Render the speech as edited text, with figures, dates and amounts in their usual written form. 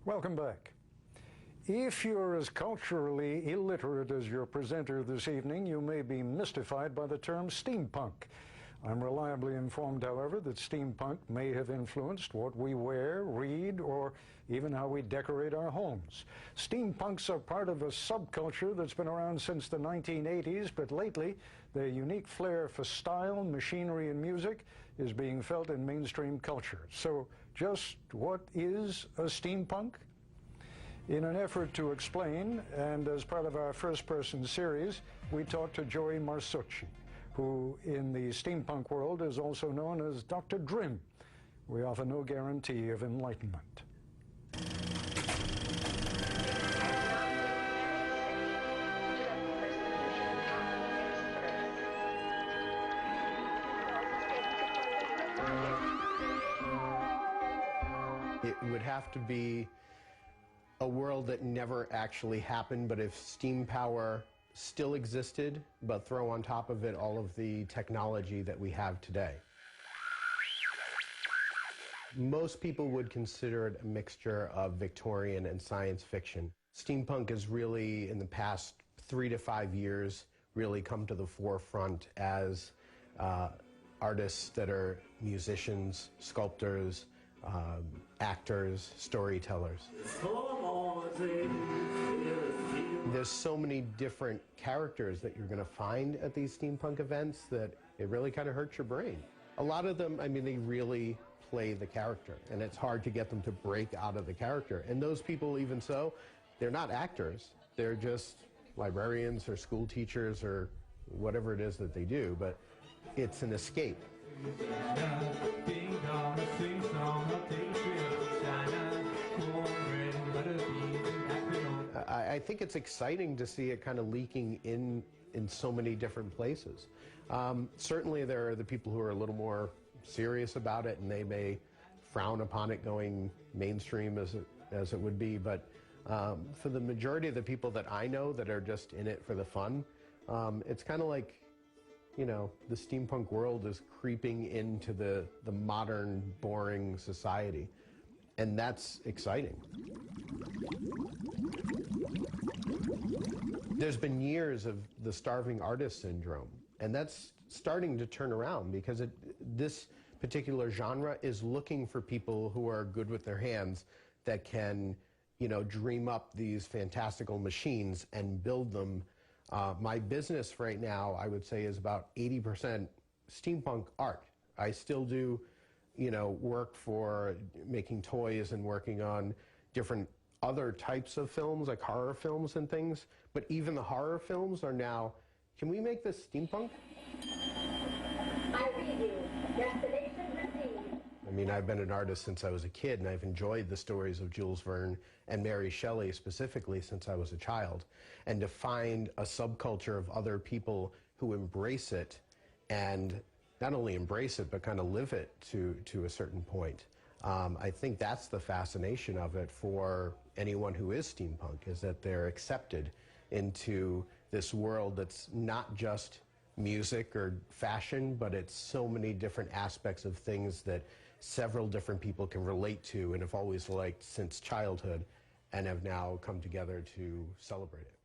Welcome back. If you're as culturally illiterate as your presenter this evening, you may be mystified by the term steampunk. I'm reliably informed, however, that steampunk may have influenced what we wear, read, or even how we decorate our homes. Steampunks are part of a subculture that's been around since the 1980s, but lately their unique flair for style, machinery, and music is being felt in mainstream culture. So just what is a steampunk? In an effort to explain, and as part of our first-person series, we talked to Joey Marsocci, who in the steampunk world is also known as Dr. Grymm. We offer no guarantee of enlightenment. It would have to be a world that never actually happened, but if steam power still existed, but throw on top of it all of the technology that we have today. Most people would consider it a mixture of Victorian and science fiction. Steampunk has really, in the past 3 to 5 years, really come to the forefront as artists that are musicians, sculptors, actors, storytellers. There's so many different characters that you're going to find at these steampunk events that it really kind of hurts your brain. A lot of them, I mean, they really play the character, and it's hard to get them to break out of the character. And those people, even so, they're not actors. They're just librarians or school teachers or whatever it is that they do, but it's an escape. I think it's exciting to see it kind of leaking in so many different places. Certainly there are the people who are a little more serious about it, and they may frown upon it going mainstream as it would be, but for the majority of the people that I know that are just in it for the fun, it's kind of like, you know, the steampunk world is creeping into the modern, boring society, and that's exciting. There's been years of the starving artist syndrome, and that's starting to turn around because this particular genre is looking for people who are good with their hands that can, you know, dream up these fantastical machines and build them. My business right now, I would say, is about 80% steampunk art. I still do, you know, work for making toys and working on different other types of films, like horror films and things, but even the horror films are now, can we make this steampunk? I read you. Destination received. I mean, I've been an artist since I was a kid, and I've enjoyed the stories of Jules Verne and Mary Shelley specifically since I was a child. And to find a subculture of other people who embrace it, and not only embrace it, but kind of live it to a certain point. I think that's the fascination of it for anyone who is steampunk, is that they're accepted into this world that's not just music or fashion, but it's so many different aspects of things that several different people can relate to and have always liked since childhood and have now come together to celebrate it.